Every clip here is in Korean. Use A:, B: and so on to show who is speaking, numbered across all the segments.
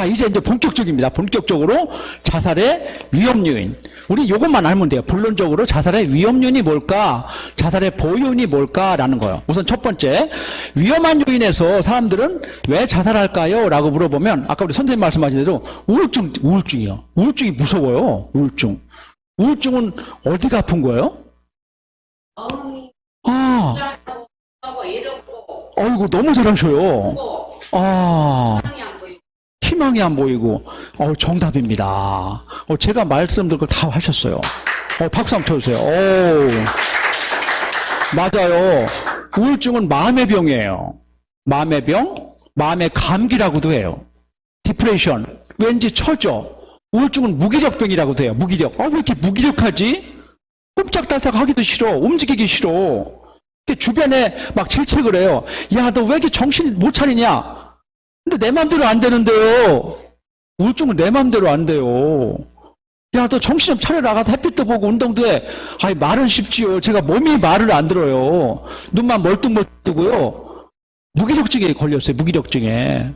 A: 자, 이제 본격적입니다. 본격적으로 자살의 위험 요인. 우리 이것만 알면 돼요. 본론적으로 자살의 위험 요인이 뭘까? 자살의 보호 요인이 뭘까라는 거예요. 우선 첫 번째, 위험한 요인에서 사람들은 왜 자살할까요? 라고 물어보면 아까 우리 선생님 말씀하신 대로 우울증이요. 우울증이 무서워요. 우울증은 어디가 아픈 거예요? 아, 어이구, 너무 잘하셔요. 아, 희망이 안 보이고, 정답입니다. 제가 말씀드린 걸 다 하셨어요. 박수 한번 쳐주세요. 맞아요. 우울증은 마음의 병이에요. 마음의 병, 마음의 감기라고도 해요. 디프레션, 왠지 처져. 우울증은 무기력병이라고도 해요. 무기력. 왜 이렇게 무기력하지? 꼼짝달싹 하기도 싫어. 움직이기 싫어. 주변에 막 질책을 해요. 야, 너 왜 이렇게 정신 못 차리냐? 근데 내 맘대로 안 되는데요. 우울증은 내 맘대로 안 돼요. 야, 너 정신 좀 차려 나가서 햇빛도 보고 운동도 해. 아이, 말은 쉽지요. 제가 몸이 말을 안 들어요. 눈만 멀뚱멀뚱고요. 무기력증에 걸렸어요. 무기력증에.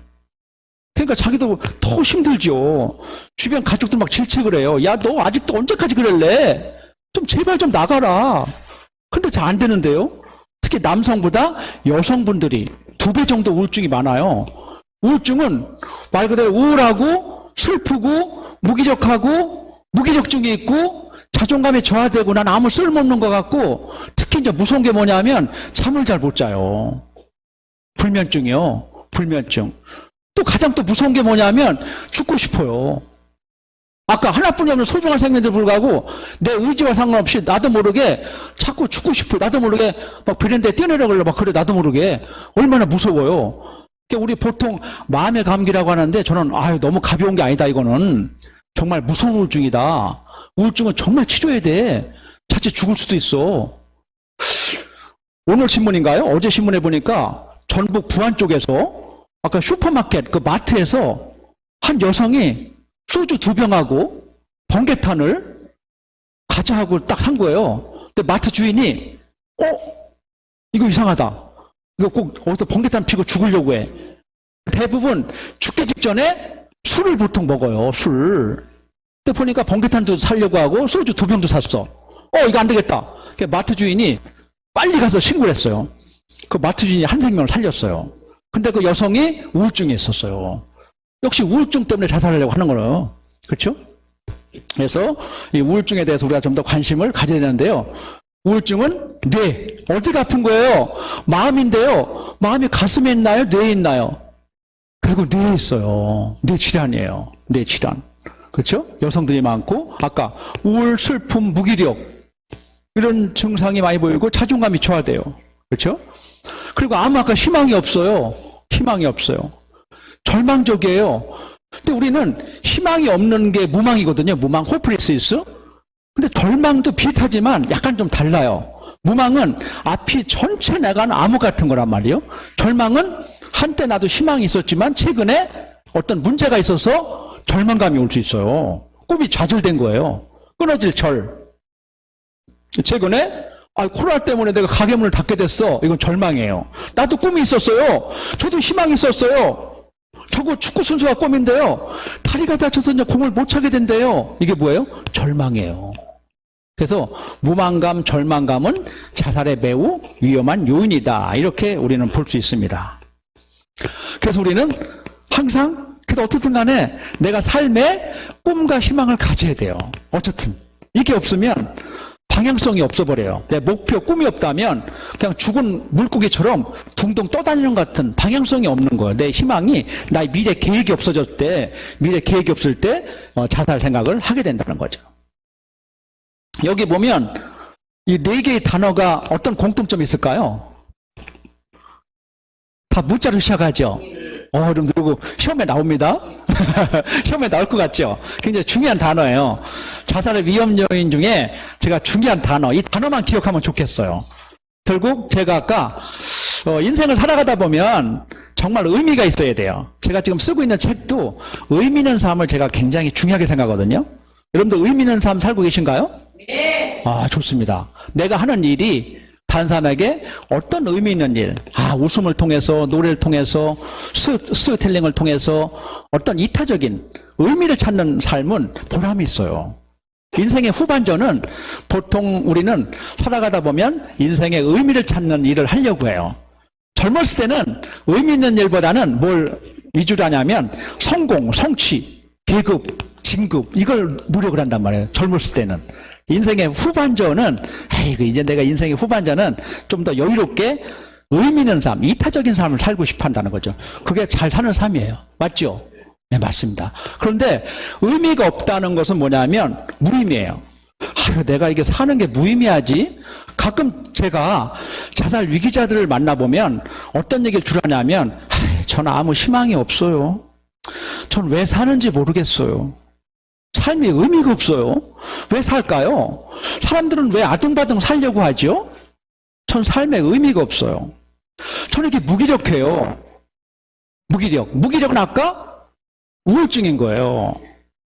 A: 그러니까 자기도 더 힘들죠. 주변 가족들 막 질책을 해요. 야, 너 아직도 언제까지 그럴래? 좀 제발 좀 나가라. 근데 잘 안 되는데요. 특히 남성보다 여성분들이 2배 정도 우울증이 많아요. 우울증은 말 그대로 우울하고 슬프고 무기력하고 무기력증이 있고 자존감이 저하되고 난 아무 쓸모없는 것 같고 특히 이제 무서운 게 뭐냐면 잠을 잘 못 자요. 불면증이요. 불면증. 또 가장 또 무서운 게 뭐냐면 죽고 싶어요. 아까 하나뿐이 없는 소중한 생명들 불구하고 내 의지와 상관없이 나도 모르게 자꾸 죽고 싶어. 나도 모르게 막 베란다에 뛰어내려가려고 막 그래. 나도 모르게. 얼마나 무서워요. 우리 보통 마음의 감기라고 하는데 저는 너무 가벼운 게 아니다. 이거는 정말 무서운 우울증이다. 우울증은 정말 치료해야 돼. 자칫 죽을 수도 있어. 오늘 신문인가요? 어제 신문에 보니까 전북 부안 쪽에서 아까 슈퍼마켓 그 마트에서 한 여성이 소주 2병하고 번개탄을 가자 하고 딱 산 거예요. 근데 마트 주인이 이거 이상하다. 이거 꼭 어디서 번개탄 피고 죽으려고 해. 대부분 죽기 직전에 술을 보통 먹어요. 술. 근데 보니까 번개탄도 사려고 하고 소주 2병도 샀어. 이거 안 되겠다. 마트 주인이 빨리 가서 신고를 했어요. 그 마트 주인이 한 생명을 살렸어요. 근데 그 여성이 우울증이 있었어요. 역시 우울증 때문에 자살하려고 하는 거예요. 그렇죠? 그래서 이 우울증에 대해서 우리가 좀 더 관심을 가져야 되는데요. 우울증은 뇌. 어디가 아픈 거예요? 마음인데요. 마음이 가슴에 있나요? 뇌에 있나요? 결국 뇌에 있어요. 뇌 질환이에요. 뇌 질환. 그렇죠? 여성들이 많고 아까 우울, 슬픔, 무기력 이런 증상이 많이 보이고 자존감이 저하돼요. 그렇죠? 그리고 아까 희망이 없어요. 희망이 없어요. 절망적이에요. 근데 우리는 희망이 없는 게 무망이거든요. 무망, 호프리스이스. 근데 절망도 비슷하지만 약간 좀 달라요. 무망은 앞이 전체 나간 암흑 같은 거란 말이에요. 절망은 한때 나도 희망이 있었지만 최근에 어떤 문제가 있어서 절망감이 올 수 있어요. 꿈이 좌절된 거예요. 끊어질 절. 최근에 코로나 때문에 내가 가게 문을 닫게 됐어. 이건 절망이에요. 나도 꿈이 있었어요. 저도 희망이 있었어요. 저거 축구 선수가 꿈인데요. 다리가 다쳐서 이제 공을 못 차게 된대요. 이게 뭐예요? 절망이에요. 그래서 무망감, 절망감은 자살에 매우 위험한 요인이다. 이렇게 우리는 볼 수 있습니다. 그래서 우리는 항상 그래서 어떻든 간에 내가 삶에 꿈과 희망을 가져야 돼요. 어쨌든 이게 없으면 방향성이 없어버려요. 내 목표, 꿈이 없다면 그냥 죽은 물고기처럼 둥둥 떠다니는 것 같은 방향성이 없는 거예요. 내 희망이, 나의 미래 계획이 없어졌을 때, 미래 계획이 없을 때 자살 생각을 하게 된다는 거죠. 여기 보면 이 4개의 단어가 어떤 공통점이 있을까요? 다 무자로 시작하죠? 여러분들 그리고 시험에 나옵니다. 시험에 나올 것 같죠? 굉장히 중요한 단어예요. 자살의 위험 요인 중에 제가 중요한 단어, 이 단어만 기억하면 좋겠어요. 결국 제가 아까 인생을 살아가다 보면 정말 의미가 있어야 돼요. 제가 지금 쓰고 있는 책도 의미 있는 삶을 제가 굉장히 중요하게 생각하거든요. 여러분들 의미 있는 삶 살고 계신가요?
B: 네.
A: 좋습니다. 내가 하는 일이 다른 사람에게 어떤 의미 있는 일, 웃음을 통해서, 노래를 통해서, 스토리텔링을 통해서 어떤 이타적인 의미를 찾는 삶은 보람이 있어요. 인생의 후반전은 보통 우리는 살아가다 보면 인생의 의미를 찾는 일을 하려고 해요. 젊었을 때는 의미 있는 일보다는 뭘 위주로 하냐면 성공, 성취, 계급, 진급 이걸 노력을 한단 말이에요. 젊었을 때는. 인생의 후반전은 이제 내가 인생의 후반전은 좀 더 여유롭게 의미 있는 삶, 이타적인 삶을 살고 싶어 한다는 거죠. 그게 잘 사는 삶이에요. 맞죠? 네, 맞습니다. 그런데 의미가 없다는 것은 뭐냐면 무의미해요. 내가 이게 사는 게 무의미하지? 가끔 제가 자살 위기자들을 만나보면 어떤 얘기를 주로 하냐면 저는 아무 희망이 없어요. 전 왜 사는지 모르겠어요. 삶이 의미가 없어요. 왜 살까요? 사람들은 왜 아등바등 살려고 하죠? 전 삶에 의미가 없어요. 저는 이게 무기력해요. 무기력은 아까 우울증인 거예요.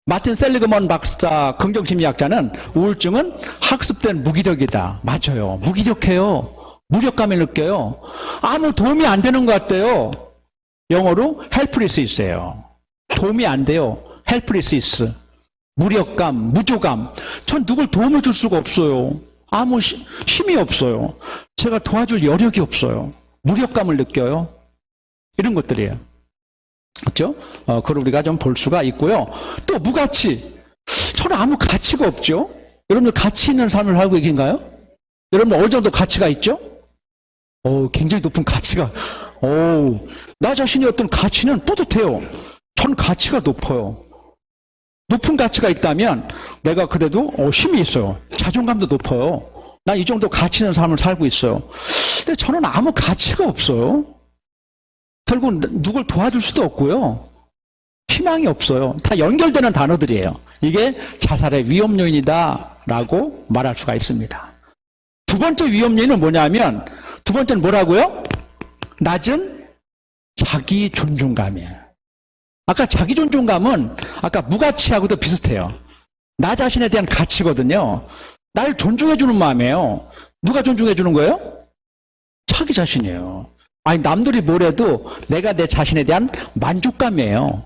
A: 마틴 셀리그먼 박사 긍정심리학자는 우울증은 학습된 무기력이다. 맞아요. 무기력해요. 무력감을 느껴요. 아무 도움이 안 되는 것 같아요. 영어로 helpless예요. 도움이 안 돼요. helpless. 무력감, 무조감. 전 누굴 도움을 줄 수가 없어요. 아무 힘이 없어요. 제가 도와줄 여력이 없어요. 무력감을 느껴요. 이런 것들이에요. 그렇죠? 그걸 우리가 좀 볼 수가 있고요. 또 무가치. 저는 아무 가치가 없죠. 여러분들 가치 있는 삶을 살고 계신가요? 여러분들 어느 정도 가치가 있죠? 굉장히 높은 가치가. 나 자신의 어떤 가치는 뿌듯해요. 전 가치가 높아요. 높은 가치가 있다면 내가 그래도 힘이 있어요. 자존감도 높아요. 나 이 정도 가치 있는 삶을 살고 있어요. 근데 저는 아무 가치가 없어요. 결국 누굴 도와줄 수도 없고요. 희망이 없어요. 다 연결되는 단어들이에요. 이게 자살의 위험 요인이다라고 말할 수가 있습니다. 두 번째 위험 요인은 뭐냐면 두 번째는 뭐라고요? 낮은 자기 존중감이에요. 아까 자기 존중감은 아까 무가치하고도 비슷해요. 나 자신에 대한 가치거든요. 날 존중해주는 마음이에요. 누가 존중해주는 거예요? 자기 자신이에요. 남들이 뭐래도 내가 내 자신에 대한 만족감이에요.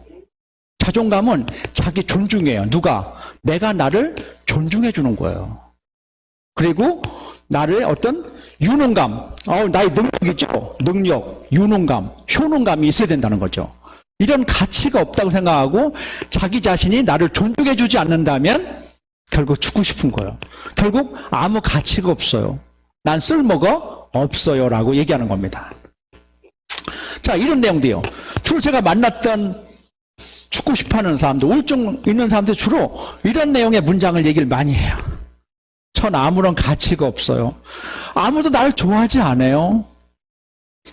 A: 자존감은 자기 존중이에요. 누가? 내가 나를 존중해주는 거예요. 그리고 나를 어떤 유능감, 나의 능력이죠. 능력, 유능감, 효능감이 있어야 된다는 거죠. 이런 가치가 없다고 생각하고 자기 자신이 나를 존중해주지 않는다면 결국 죽고 싶은 거예요. 결국 아무 가치가 없어요. 난 쓸모가 없어요 라고 얘기하는 겁니다. 자, 이런 내용도요. 주로 제가 만났던 죽고 싶어하는 사람들, 우울증 있는 사람들 주로 이런 내용의 문장을 얘기를 많이 해요. 전 아무런 가치가 없어요. 아무도 나를 좋아하지 않아요.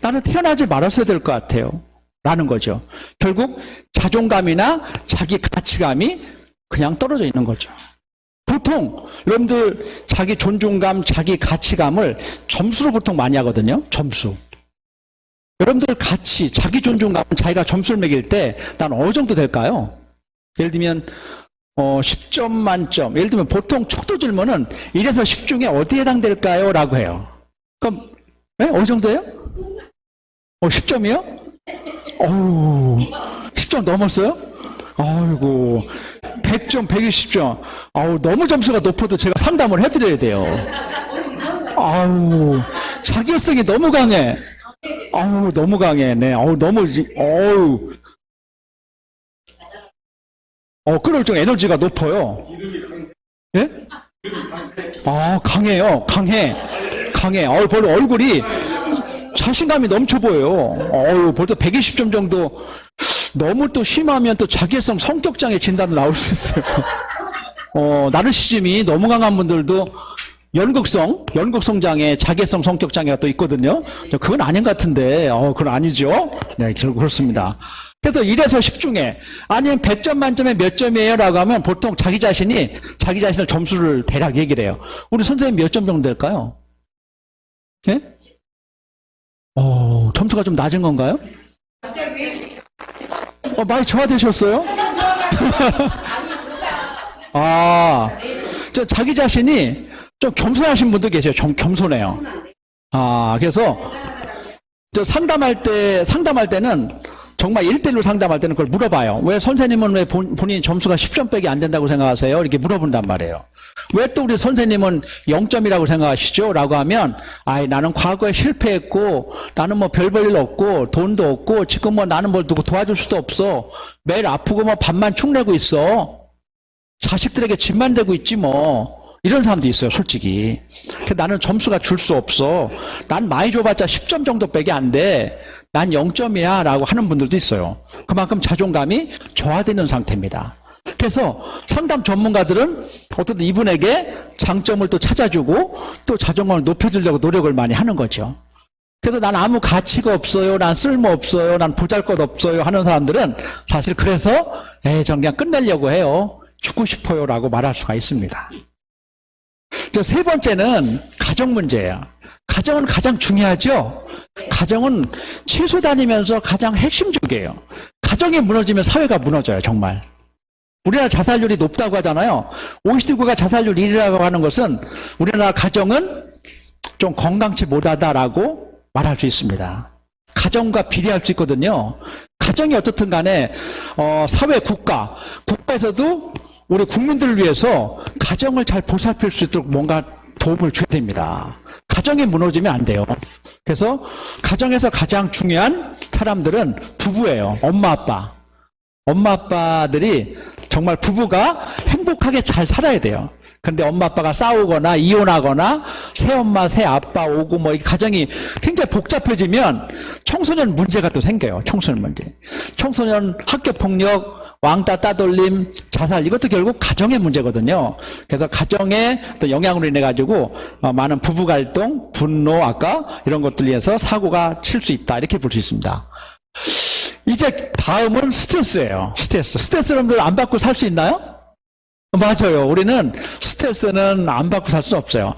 A: 나는 태어나지 말았어야 될 것 같아요. 라는 거죠. 결국 자존감이나 자기 가치감이 그냥 떨어져 있는 거죠. 보통 여러분들 자기 존중감, 자기 가치감을 점수로 보통 많이 하거든요. 점수. 여러분들 가치, 자기 존중감은 자기가 점수를 매길 때 난 어느 정도 될까요? 예를 들면 10점 만점. 예를 들면 보통 척도 질문은 1에서 10 중에 어디에 해당될까요? 라고 해요. 그럼 어느 정도예요? 10점이요? 10점 넘었어요? 아이고, 100점, 120점. 너무 점수가 높아도 제가 상담을 해드려야 돼요. 자기성이 너무 강해. 너무 강해. 네, 그럴 정 에너지가 높아요. 예? 강해요. 강해. 별로 얼굴이 자신감이 넘쳐 보여요. 벌써 120점 정도. 너무 또 심하면 또 자기성 성격장애 진단도 나올 수 있어요. 나르시즘이 너무 강한 분들도 연극성 장애, 자기성 성격 장애가 또 있거든요. 그건 아닌 것 같은데, 그건 아니죠. 네, 그렇습니다. 그래서 1에서 10 중에, 아니면 100점 만점에 몇 점이에요? 라고 하면 보통 자기 자신을 점수를 대략 얘기를 해요. 우리 선생님 몇 점 정도 될까요? 예? 점수가 좀 낮은 건가요? 많이 저하되셨어요? 자기 자신이 좀 겸손하신 분도 계세요. 좀 겸손해요. 그래서 저 상담할 때는 정말 1대1로 상담할 때는 그걸 물어봐요. 왜 선생님은 왜 본인이 점수가 10점밖에 안 된다고 생각하세요? 이렇게 물어본단 말이에요. 왜 또 우리 선생님은 0점이라고 생각하시죠? 라고 하면, 나는 과거에 실패했고, 나는 뭐 별 볼 일 없고, 돈도 없고, 지금 뭐 나는 뭘 누구 도와줄 수도 없어. 매일 아프고 뭐 밥만 축내고 있어. 자식들에게 집만 대고 있지 뭐. 이런 사람도 있어요, 솔직히. 나는 점수가 줄 수 없어. 난 많이 줘봤자 10점 정도밖에 안 돼. 난 0점이야 라고 하는 분들도 있어요. 그만큼 자존감이 저하되는 상태입니다. 그래서 상담 전문가들은 어쨌든 이분에게 장점을 또 찾아주고 또 자존감을 높여주려고 노력을 많이 하는 거죠. 그래서 난 아무 가치가 없어요, 난 쓸모 없어요, 난 보잘것 없어요 하는 사람들은 사실 그래서 전 그냥 끝내려고 해요, 죽고 싶어요 라고 말할 수가 있습니다. 세 번째는 가정 문제예요. 가정은 가장 중요하죠. 가정은 최소 다니면서 가장 핵심적이에요. 가정이 무너지면 사회가 무너져요, 정말. 우리나라 자살률이 높다고 하잖아요. OECD국가 자살률 1위라고 하는 것은 우리나라 가정은 좀 건강치 못하다라고 말할 수 있습니다. 가정과 비례할 수 있거든요. 가정이 어떻든 간에 사회, 국가에서도 우리 국민들을 위해서 가정을 잘 보살필 수 있도록 뭔가 도움을 줘야 됩니다. 가정이 무너지면 안 돼요. 그래서 가정에서 가장 중요한 사람들은 부부예요. 엄마, 아빠. 엄마, 아빠들이 정말 부부가 행복하게 잘 살아야 돼요. 근데 엄마, 아빠가 싸우거나 이혼하거나 새엄마, 새아빠 오고 뭐 이 가정이 굉장히 복잡해지면 청소년 문제가 또 생겨요. 청소년 문제. 청소년 학교폭력, 왕따 따돌림, 자살, 이것도 결국 가정의 문제거든요. 그래서 가정의 어떤 영향으로 인해 가지고 많은 부부 갈등, 분노, 아까 이런 것들에 의해서 사고가 칠 수 있다, 이렇게 볼 수 있습니다. 이제 다음은 스트레스예요. 스트레스 여러분들 안 받고 살 수 있나요? 맞아요. 우리는 스트레스는 안 받고 살 수 없어요.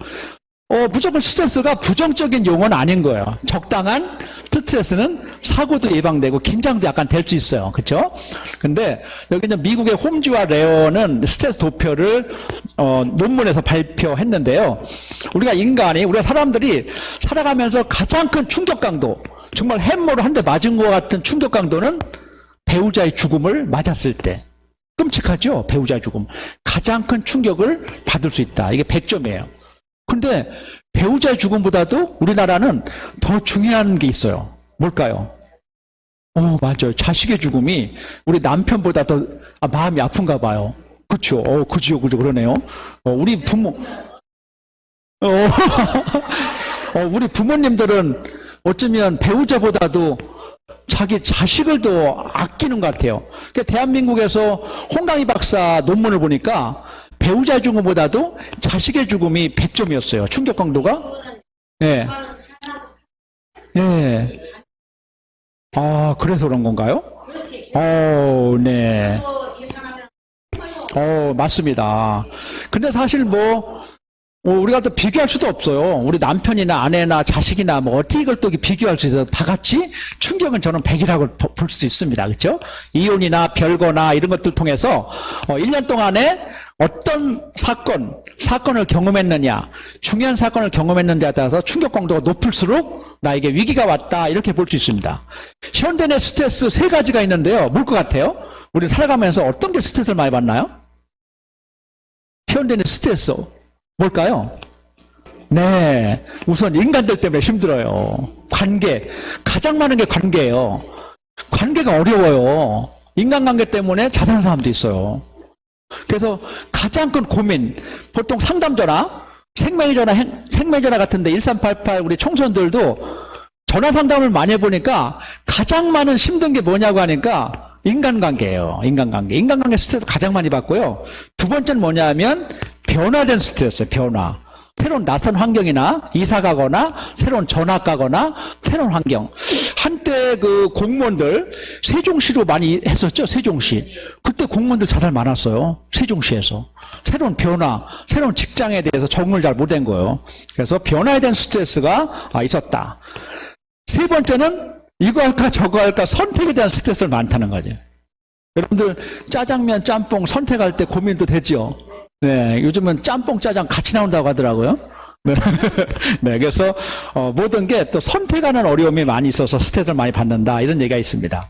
A: 무조건 스트레스가 부정적인 용어는 아닌 거예요. 적당한 스트레스는 사고도 예방되고 긴장도 약간 될 수 있어요. 그렇죠? 근데 여기 이제 미국의 홈즈와 레어는 스트레스 도표를 논문에서 발표했는데요. 우리가 사람들이 살아가면서 가장 큰 충격 강도, 정말 햄머로 한 대 맞은 것 같은 충격 강도는 배우자의 죽음을 맞았을 때. 끔찍하죠? 배우자의 죽음. 가장 큰 충격을 받을 수 있다. 이게 100점이에요. 근데 배우자의 죽음보다도 우리나라는 더 중요한 게 있어요. 뭘까요? 맞아요. 자식의 죽음이 우리 남편보다 더 마음이 아픈가 봐요. 그렇죠? 그죠, 그러네요. 우리 부모, 우리 부모님들은 어쩌면 배우자보다도 자기 자식을 더 아끼는 것 같아요. 그러니까 대한민국에서 홍강희 박사 논문을 보니까 배우자의 죽음보다도 자식의 죽음이 100점이었어요. 충격 강도가. 네. 네. 그래서 그런 건가요? 네. 맞습니다. 근데 사실 우리가 또 비교할 수도 없어요. 우리 남편이나 아내나 자식이나 어떻게 이걸 또 비교할 수 있어요. 다 같이 충격은 저는 100이라고 볼 수 있습니다. 그렇죠? 이혼이나 별거나 이런 것들 통해서 1년 동안에 어떤 사건을 경험했느냐, 중요한 사건을 경험했는지에 따라서 충격 강도가 높을수록 나에게 위기가 왔다, 이렇게 볼 수 있습니다. 현대 내 스트레스 3가지가 있는데요. 뭘 것 같아요? 우리 살아가면서 어떤 게 스트레스를 많이 받나요? 현대 내 스트레스 뭘까요? 네, 우선 인간들 때문에 힘들어요. 관계, 가장 많은 게 관계예요. 관계가 어려워요. 인간관계 때문에 자살하는 사람도 있어요. 그래서 가장 큰 고민, 보통 상담전화, 생명전화 같은데 1388 우리 청소년들도 전화 상담을 많이 해보니까 가장 많은 힘든 게 뭐냐고 하니까 인간관계예요. 인간관계 스트레스 가장 많이 받고요. 두 번째는 뭐냐면 변화된 스트레스, 변화. 새로운 낯선 환경이나 이사 가거나 새로운 전학 가거나 새로운 환경. 한때 그 공무원들 세종시로 많이 했었죠. 세종시. 그때 공무원들 자살 많았어요. 세종시에서. 새로운 변화, 새로운 직장에 대해서 적응을 잘 못한 거예요. 그래서 변화에 대한 스트레스가 있었다. 세 번째는 이거 할까 저거 할까 선택에 대한 스트레스가 많다는 거죠. 여러분들 짜장면, 짬뽕 선택할 때 고민도 되죠. 네, 요즘은 짬뽕, 짜장 같이 나온다고 하더라고요. 네. 네, 그래서 모든 게 또 선택하는 어려움이 많이 있어서 스트레스를 많이 받는다 이런 얘기가 있습니다.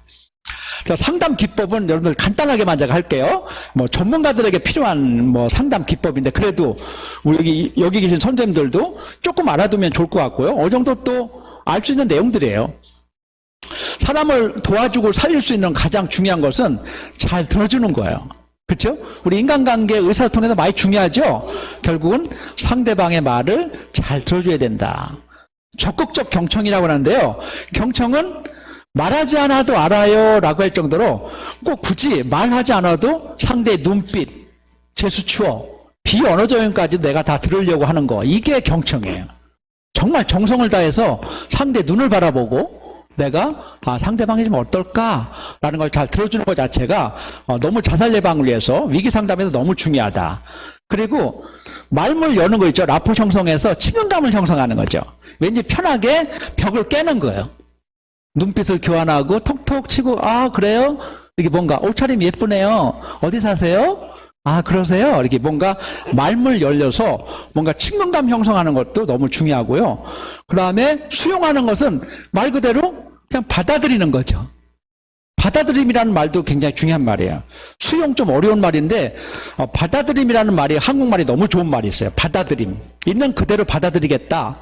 A: 자, 상담 기법은 여러분들 간단하게만 제가 할게요. 뭐 전문가들에게 필요한 뭐 상담 기법인데 그래도 우리 여기 계신 선생님들도 조금 알아두면 좋을 것 같고요. 어느 정도 또 알 수 있는 내용들이에요. 사람을 도와주고 살릴 수 있는 가장 중요한 것은 잘 들어주는 거예요. 그렇죠? 우리 인간관계 의사소통에서 많이 중요하죠. 결국은 상대방의 말을 잘 들어줘야 된다. 적극적 경청이라고 하는데요. 경청은 말하지 않아도 알아요 라고 할 정도로 꼭 굳이 말하지 않아도 상대의 눈빛, 제스처, 비언어적인까지 내가 다 들으려고 하는 거, 이게 경청이에요. 정말 정성을 다해서 상대 눈을 바라보고 내가 상대방이 좀 어떨까라는 걸 잘 들어주는 것 자체가 너무 자살 예방을 위해서 위기 상담에서 너무 중요하다. 그리고 말문 여는 거 있죠. 라포 형성해서 친근감을 형성하는 거죠. 왠지 편하게 벽을 깨는 거예요. 눈빛을 교환하고 톡톡 치고 그래요? 이게 뭔가 옷차림 예쁘네요. 어디 사세요? 그러세요? 이렇게 뭔가 말문 열려서 뭔가 친근감 형성하는 것도 너무 중요하고요. 그 다음에 수용하는 것은 말 그대로 그냥 받아들이는 거죠. 받아들임이라는 말도 굉장히 중요한 말이에요. 수용 좀 어려운 말인데 받아들임이라는 말이 한국말이 너무 좋은 말이 있어요. 받아들임. 있는 그대로 받아들이겠다.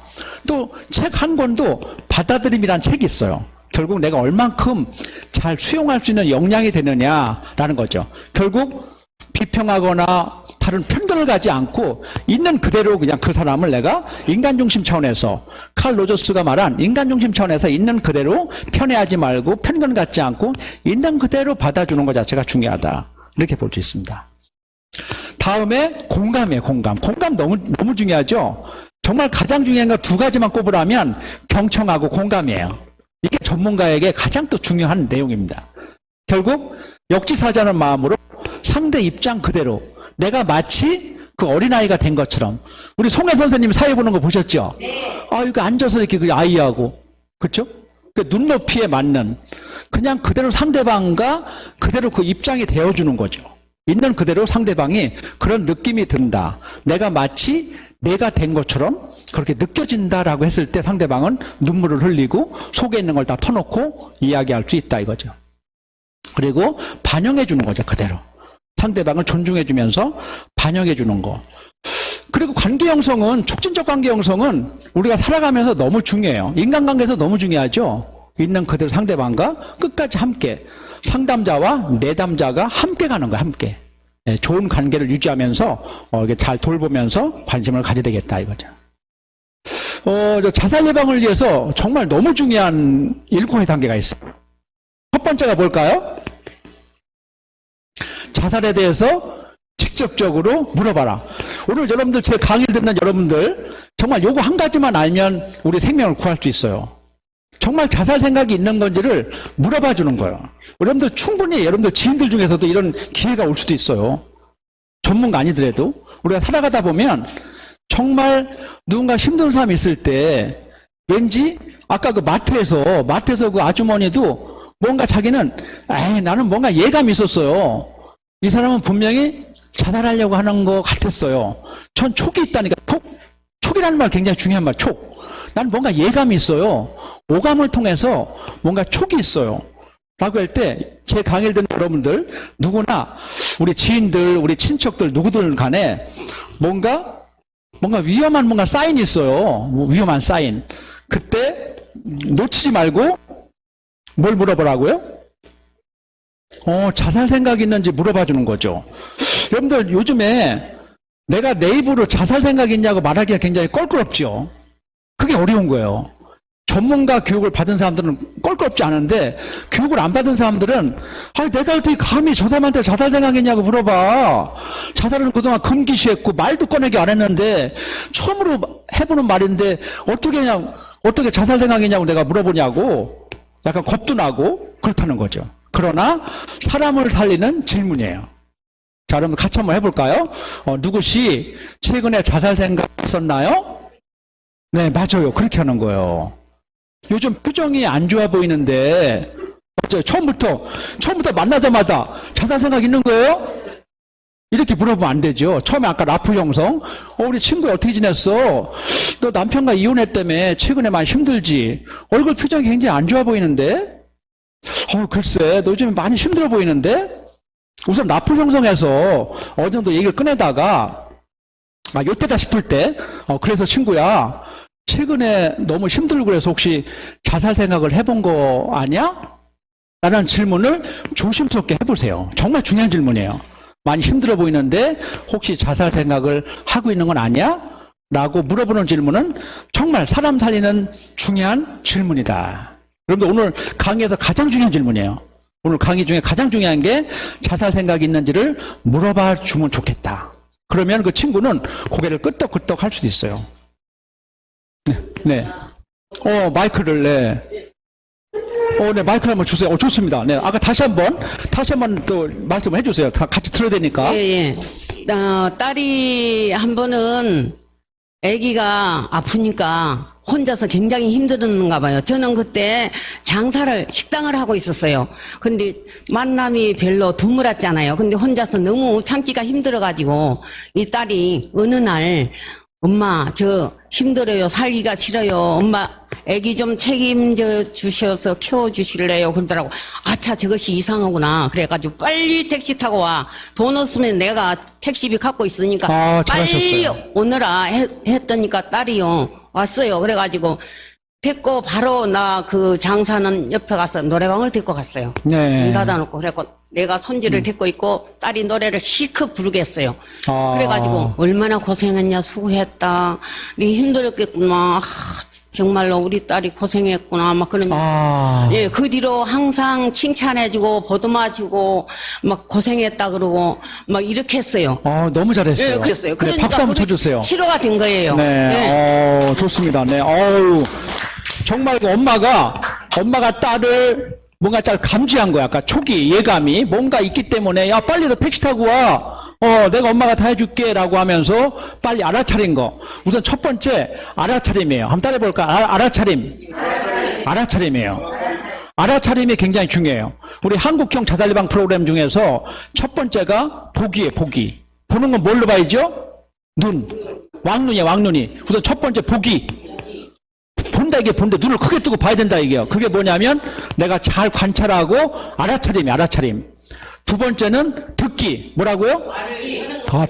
A: 또 책 한 권도 받아들임이라는 책이 있어요. 결국 내가 얼만큼 잘 수용할 수 있는 역량이 되느냐라는 거죠. 결국 비평하거나 다른 편견을 가지 않고 있는 그대로 그냥 그 사람을 내가 인간중심 차원에서 칼 로저스가 말한 인간중심 차원에서 있는 그대로 편애하지 말고 편견 갖지 않고 있는 그대로 받아주는 것 자체가 중요하다. 이렇게 볼 수 있습니다. 다음에 공감이에요. 공감 너무 중요하죠. 정말 가장 중요한 거 두 가지만 꼽으라면 경청하고 공감이에요. 이게 전문가에게 가장 또 중요한 내용입니다. 결국 역지사지하는 마음으로 상대 입장 그대로 내가 마치 그 어린아이가 된 것처럼. 우리 송혜 선생님 사회 보는 거 보셨죠? 네. 이거 앉아서 이렇게 그 아이하고, 그렇죠? 그 눈높이에 맞는 그냥 그대로 상대방과 그대로 그 입장이 되어주는 거죠. 있는 그대로 상대방이 그런 느낌이 든다. 내가 마치 내가 된 것처럼 그렇게 느껴진다라고 했을 때 상대방은 눈물을 흘리고 속에 있는 걸 다 터놓고 이야기할 수 있다 이거죠. 그리고 반영해 주는 거죠. 그대로. 상대방을 존중해 주면서 반영해 주는 거. 그리고 관계 형성은, 촉진적 관계 형성은 우리가 살아가면서 너무 중요해요. 인간관계에서 너무 중요하죠. 있는 그대로 상대방과 끝까지 함께, 상담자와 내담자가 함께 가는 거야. 함께. 좋은 관계를 유지하면서 이게 잘 돌보면서 관심을 가져야 되겠다 이거죠. 자살 예방을 위해서 정말 너무 중요한 7가지 단계가 있어요. 첫 번째가 뭘까요? 자살에 대해서 직접적으로 물어봐라. 오늘 여러분들 제 강의를 듣는 여러분들 정말 요거 한 가지만 알면 우리 생명을 구할 수 있어요. 정말 자살 생각이 있는 건지를 물어봐 주는 거예요. 여러분들 충분히 여러분들 지인들 중에서도 이런 기회가 올 수도 있어요. 전문가 아니더라도 우리가 살아가다 보면 정말 누군가 힘든 사람이 있을 때 왠지 아까 그 마트에서 그 아주머니도 뭔가 자기는 나는 뭔가 예감이 있었어요. 이 사람은 분명히 자살하려고 하는 것 같았어요. 전 촉이 있다니까. 촉이라는 말 굉장히 중요한 말. 촉. 난 뭔가 예감이 있어요. 오감을 통해서 뭔가 촉이 있어요. 라고 할 때 제 강의를 듣는 여러분들 누구나 우리 지인들, 우리 친척들 누구들 간에 뭔가 위험한 뭔가 사인이 있어요. 위험한 사인. 그때 놓치지 말고 뭘 물어보라고요? 자살 생각이 있는지 물어봐 주는 거죠. 여러분들 요즘에 내가 내 입으로 자살 생각이 있냐고 말하기가 굉장히 껄끄럽죠. 그게 어려운 거예요. 전문가 교육을 받은 사람들은 껄끄럽지 않은데 교육을 안 받은 사람들은 내가 어떻게 감히 저 사람한테 자살 생각이 있냐고 물어봐. 자살은 그동안 금기시했고 말도 꺼내기 안 했는데 처음으로 해보는 말인데 어떻게 자살 생각이 있냐고 내가 물어보냐고 약간 겁도 나고 그렇다는 거죠. 그러나 사람을 살리는 질문이에요. 자, 여러분 같이 한번 해볼까요? 누구시 최근에 자살 생각 있었나요? 네, 맞아요. 그렇게 하는 거예요. 요즘 표정이 안 좋아 보이는데 맞아요. 처음부터 만나자마자 자살 생각 있는 거예요? 이렇게 물어보면 안 되죠. 처음에 아까 라프 형성, 우리 친구 어떻게 지냈어? 너 남편과 이혼했다며 최근에 많이 힘들지? 얼굴 표정이 굉장히 안 좋아 보이는데? 글쎄, 너 요즘 많이 힘들어 보이는데? 우선 라프 형성해서 어느 정도 얘기를 꺼내다가, 요때다 싶을 때, 그래서 친구야, 최근에 너무 힘들고 그래서 혹시 자살 생각을 해본 거 아니야? 라는 질문을 조심스럽게 해보세요. 정말 중요한 질문이에요. 많이 힘들어 보이는데 혹시 자살 생각을 하고 있는 건 아니야? 라고 물어보는 질문은 정말 사람 살리는 중요한 질문이다. 여러분들 오늘 강의에서 가장 중요한 질문이에요. 오늘 강의 중에 가장 중요한 게 자살 생각이 있는지를 물어봐 주면 좋겠다. 그러면 그 친구는 고개를 끄덕끄덕 할 수도 있어요. 네. 마이크를, 네. 네, 마이크를 한번 주세요. 좋습니다. 네. 아까 다시 한번 또 말씀을 해주세요. 다 같이 들어야 되니까.
B: 예. 딸이 한 번은 아기가 아프니까 혼자서 굉장히 힘들었는가 봐요. 저는 그때 식당을 하고 있었어요. 근데 만남이 별로 드물었잖아요. 근데 혼자서 너무 참기가 힘들어가지고 이 딸이 어느 날 엄마, 저 힘들어요. 살기가 싫어요. 엄마, 아기 좀 책임져 주셔서 키워주실래요? 그러더라고. 아차, 저것이 이상하구나. 그래가지고 빨리 택시 타고 와. 돈 없으면 내가 택시비 갖고 있으니까 빨리 오너라 했더니까 딸이요. 왔어요. 그래가지고 데리고 바로 나 그 장사는 옆에 가서 노래방을 데리고 갔어요.
A: 네.
B: 문 닫아놓고 그래갖고 내가 손지를 데리고 있고 딸이 노래를 실컷 부르겠어요. 그래가지고 얼마나 고생했냐 수고했다. 네 힘들었겠구나. 정말로 우리 딸이 고생했구나. 막 그러면서 예, 그 뒤로 항상 칭찬해주고 보듬어주고 막 고생했다 그러고 막 이렇게 했어요.
A: 너무 잘했어요.
B: 예, 그랬어요.
A: 네,
B: 그러니까
A: 박수 한번 쳐주세요.
B: 치료가 된 거예요.
A: 네.
B: 네.
A: 좋습니다. 네. 정말 엄마가 딸을 뭔가 잘 감지한 거야. 아까 초기 예감이 뭔가 있기 때문에 야 빨리 너 택시 타고 와. 내가 엄마가 다 해줄게 라고 하면서 빨리 알아차린 거. 우선 첫 번째 알아차림이에요. 한번 따라해볼까? 알아차림이에요. 알아차림이 굉장히 중요해요. 우리 한국형 자살 예방 프로그램 중에서 첫 번째가 보기예요. 보기. 보는 건 뭘로 봐야죠? 눈. 왕눈이에요. 왕눈이. 우선 첫 번째 보기. 본다 이게 본데 눈을 크게 뜨고 봐야 된다 이게요. 그게 뭐냐면 내가 잘 관찰하고 알아차림. 두 번째는 듣기. 뭐라고요?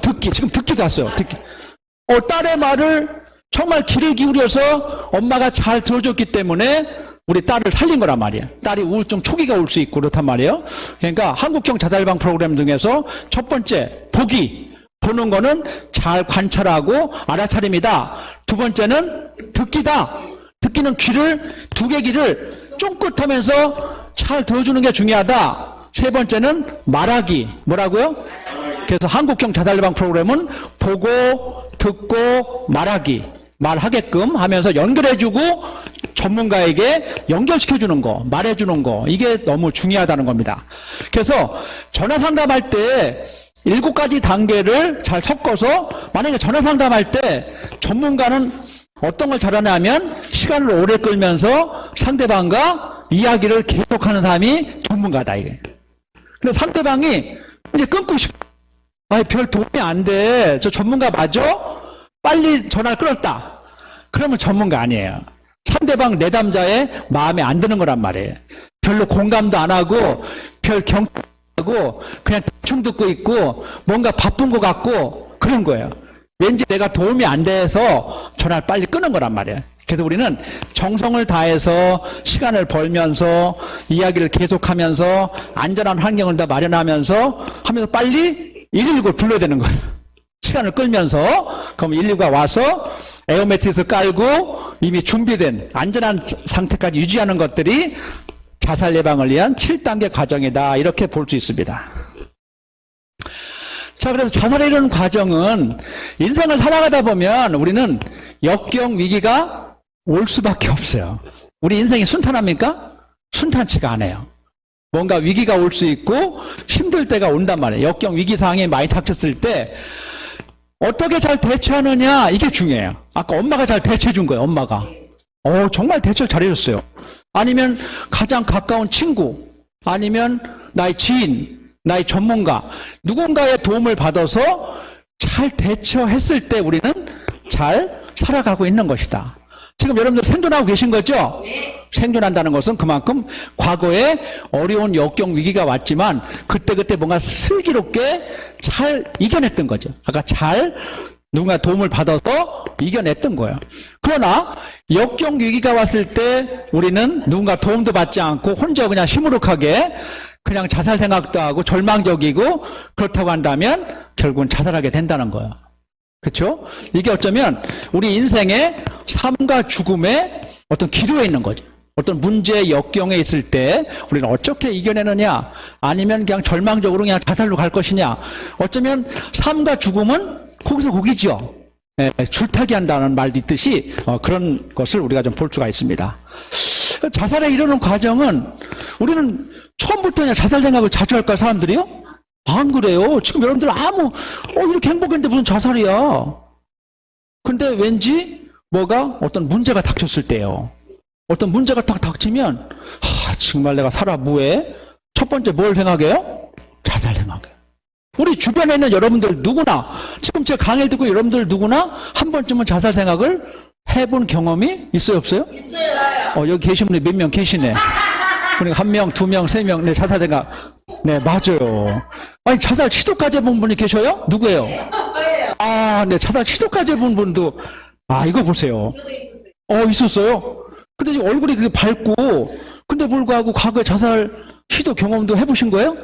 A: 듣기. 지금 듣기도 왔어요. 듣기. 딸의 말을 정말 귀를 기울여서 엄마가 잘 들어줬기 때문에 우리 딸을 살린 거란 말이에요. 딸이 우울증 초기가 올 수 있고 그렇단 말이에요. 그러니까 한국형 자살 예방 프로그램 중에서 첫 번째 보기. 보는 거는 잘 관찰하고 알아차림이다. 두 번째는 듣기다. 듣기는 두 개 귀를 쫑긋하면서 잘 들어주는 게 중요하다. 세 번째는 말하기. 뭐라고요? 그래서 한국형 자살 예방 프로그램은 보고, 듣고, 말하게끔 하면서 연결해주고 전문가에게 연결시켜주는 거, 말해주는 거. 이게 너무 중요하다는 겁니다. 그래서 전화 상담할 때 7가지 단계를 잘 섞어서 만약에 전화 상담할 때 전문가는 어떤 걸 잘하냐면 시간을 오래 끌면서 상대방과 이야기를 계속하는 사람이 전문가다 이게. 근데 상대방이 이제 끊고 싶어. 별 도움이 안 돼. 저 전문가 맞아? 빨리 전화를 끊었다. 그러면 전문가 아니에요. 상대방 내담자의 마음에 안 드는 거란 말이에요. 별로 공감도 안 하고 별 경하고 그냥 대충 듣고 있고 뭔가 바쁜 것 같고 그런 거예요. 왠지 내가 도움이 안 돼서 전화를 빨리 끄는 거란 말이에요. 그래서 우리는 정성을 다해서 시간을 벌면서 이야기를 계속하면서 안전한 환경을 다 마련하면서 빨리 119를 불러야 되는 거예요. 시간을 끌면서 그럼 119가 와서 에어매트리스 깔고 이미 준비된 안전한 상태까지 유지하는 것들이 자살 예방을 위한 7단계 과정이다. 이렇게 볼 수 있습니다. 자, 그래서 자살에 이르는 과정은 인생을 살아가다 보면 우리는 역경 위기가 올 수밖에 없어요. 우리 인생이 순탄합니까? 순탄치가 않아요. 뭔가 위기가 올 수 있고 힘들 때가 온단 말이에요. 역경 위기 상황이 많이 닥쳤을 때 어떻게 잘 대처하느냐 이게 중요해요. 아까 엄마가 잘 대처해 준 거예요. 엄마가. 정말 대처를 잘해줬어요. 아니면 가장 가까운 친구, 아니면 나의 지인, 나의 전문가, 누군가의 도움을 받아서 잘 대처했을 때 우리는 잘 살아가고 있는 것이다. 지금 여러분들 생존하고 계신 거죠? 네. 생존한다는 것은 그만큼 과거에 어려운 역경 위기가 왔지만 그때그때 뭔가 슬기롭게 잘 이겨냈던 거죠. 아까 잘 누군가 도움을 받아서 이겨냈던 거예요. 그러나 역경 위기가 왔을 때 우리는 누군가 도움도 받지 않고 혼자 그냥 시무룩하게 그냥 자살 생각도 하고 절망적이고 그렇다고 한다면 결국은 자살하게 된다는 거예요. 그렇죠? 이게 어쩌면 우리 인생의 삶과 죽음의 어떤 기로에 있는 거죠. 어떤 문제, 역경에 있을 때 우리는 어떻게 이겨내느냐, 아니면 그냥 절망적으로 그냥 자살로 갈 것이냐. 어쩌면 삶과 죽음은 거기서 거기죠. 줄타기 한다는 말도 있듯이 그런 것을 우리가 좀 볼 수가 있습니다. 자살에 이르는 과정은 우리는 처음부터 그냥 자살 생각을 자주 할까, 사람들이요? 안 그래요. 지금 여러분들 이렇게 행복했는데 무슨 자살이야. 근데 왠지 뭐가 어떤 문제가 닥쳤을 때요. 어떤 문제가 딱 닥치면 정말 내가 살아 뭐해? 첫 번째 뭘 생각해요? 자살 생각해요. 우리 주변에 있는 여러분들 누구나, 지금 제 강의 듣고 여러분들 누구나 한 번쯤은 자살 생각을 해본 경험이 있어요, 없어요? 있어요. 여기 계신 분이 몇 명 계시네. 그러니까 1명, 2명, 3명, 네, 자살 생각. 네, 맞아요. 아니, 자살 시도까지 해본 분이 계셔요? 누구예요? 저예요. 네, 자살 시도까지 해본 분도, 이거 보세요. 저도 있었어요. 근데 얼굴이 그게 밝고, 근데 불구하고 과거에 자살 시도 경험도 해보신 거예요?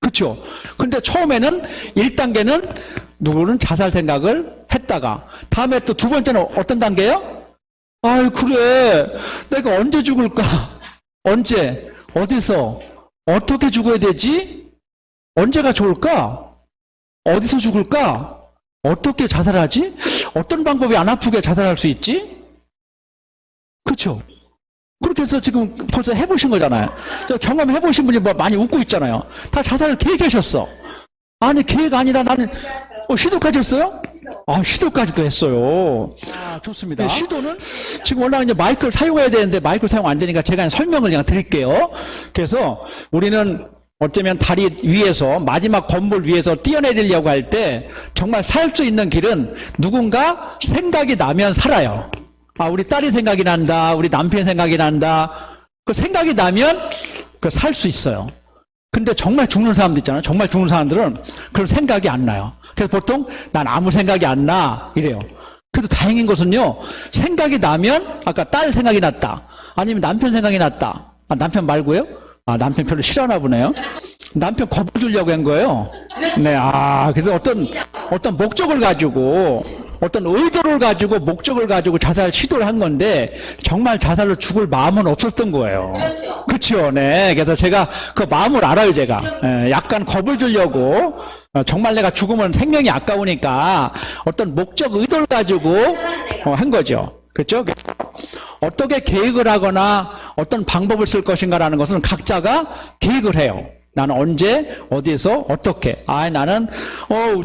A: 그렇죠. 근데 처음에는 1단계는 누구는 자살 생각을 했다가, 다음에 또 두 번째는 어떤 단계예요? 그래. 내가 언제 죽을까? 언제? 어디서? 어떻게 죽어야 되지? 언제가 좋을까? 어디서 죽을까? 어떻게 자살하지? 어떤 방법이 안 아프게 자살할 수 있지? 그렇죠? 그렇게 해서 지금 벌써 해보신 거잖아요. 경험해보신 분이 많이 웃고 있잖아요. 다 자살을 계획하셨어. 아니, 계획 아니라 나는 시도까지 했어요? 시도까지도 했어요. 좋습니다. 네, 시도는 지금 워낙 이제 마이크를 사용해야 되는데 마이크를 사용 안 되니까 제가 설명을 그냥 드릴게요. 그래서 우리는 어쩌면 다리 위에서 마지막 건물 위에서 뛰어내리려고 할 때 정말 살 수 있는 길은 누군가 생각이 나면 살아요. 우리 딸이 생각이 난다. 우리 남편 생각이 난다. 그 생각이 나면 살 수 있어요. 근데 정말 죽는 사람들 있잖아요. 정말 죽는 사람들은 그런 생각이 안 나요. 그래서 보통 난 아무 생각이 안 나 이래요. 그래도 다행인 것은요. 생각이 나면 아까 딸 생각이 났다. 아니면 남편 생각이 났다. 남편 말고요? 남편 별로 싫어하나 보네요. 남편 겁을 주려고 한 거예요. 네, 그래서 어떤 목적을 가지고, 어떤 의도를 가지고, 목적을 가지고 자살 시도를 한 건데, 정말 자살로 죽을 마음은 없었던 거예요. 그렇죠. 그렇죠. 네. 그래서 제가 그 마음을 알아요, 제가. 약간 겁을 주려고, 정말 내가 죽으면 생명이 아까우니까, 어떤 목적, 의도를 가지고 한 거죠. 그렇죠? 어떻게 계획을 하거나 어떤 방법을 쓸 것인가라는 것은 각자가 계획을 해요. 나는 언제, 어디에서, 어떻게. 나는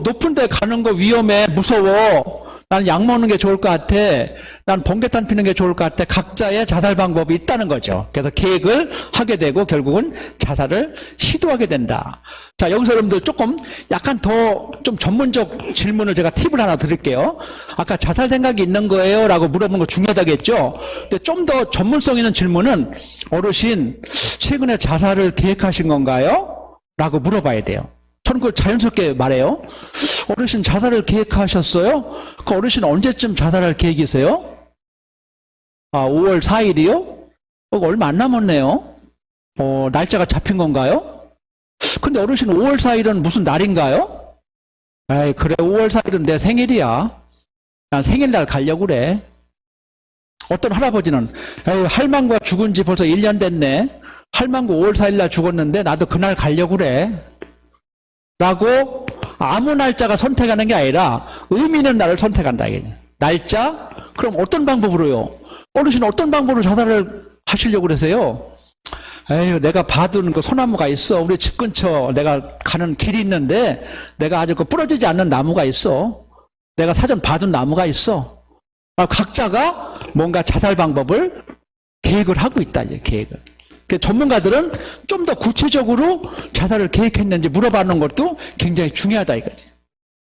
A: 높은 데 가는 거 위험해, 무서워. 나는 약 먹는 게 좋을 것 같아. 난 번개탄 피는 게 좋을 것 같아. 각자의 자살 방법이 있다는 거죠. 그래서 계획을 하게 되고 결국은 자살을 시도하게 된다. 자, 여기서 여러분들 조금 약간 더 좀 전문적 질문을 제가 팁을 하나 드릴게요. 아까 자살 생각이 있는 거예요? 라고 물어보는 거 중요하다겠죠? 근데 좀 더 전문성 있는 질문은 어르신, 최근에 자살을 계획하신 건가요? 라고 물어봐야 돼요. 저는 그걸 자연스럽게 말해요. 어르신 자살을 계획하셨어요? 그 어르신 언제쯤 자살할 계획이세요? 5월 4일이요? 얼마 안 남았네요. 날짜가 잡힌 건가요? 근데 어르신 5월 4일은 무슨 날인가요? 그래 5월 4일은 내 생일이야. 난 생일날 가려고 그래. 어떤 할아버지는 할망구가 죽은 지 벌써 1년 됐네. 할망구 5월 4일날 죽었는데 나도 그날 가려고 그래. 라고 아무 날짜가 선택하는 게 아니라 의미 있는 날을 선택한다. 날짜? 그럼 어떤 방법으로요? 어르신 어떤 방법으로 자살을 하시려고 그러세요? 내가 봐둔 그 소나무가 있어. 우리 집 근처 내가 가는 길이 있는데 내가 아주 그 부러지지 않는 나무가 있어. 내가 사전 봐둔 나무가 있어. 각자가 뭔가 자살 방법을 계획을 하고 있다. 이제 계획을. 그 전문가들은 좀 더 구체적으로 자살을 계획했는지 물어보는 것도 굉장히 중요하다 이거지.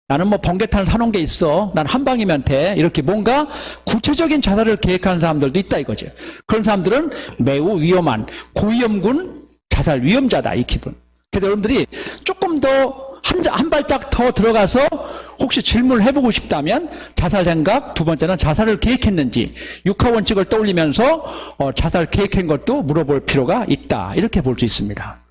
A: 나는 뭐 번개탄을 사놓은 게 있어. 난 한 방이면 돼. 이렇게 뭔가 구체적인 자살을 계획하는 사람들도 있다 이거죠. 그런 사람들은 매우 위험한 고위험군 자살 위험자다 이 기분. 그래서 여러분들이 조금 더 한 발짝 더 들어가서 혹시 질문을 해보고 싶다면 자살 생각, 두 번째는 자살을 계획했는지 육하 원칙을 떠올리면서 자살 계획한 것도 물어볼 필요가 있다. 이렇게 볼 수 있습니다.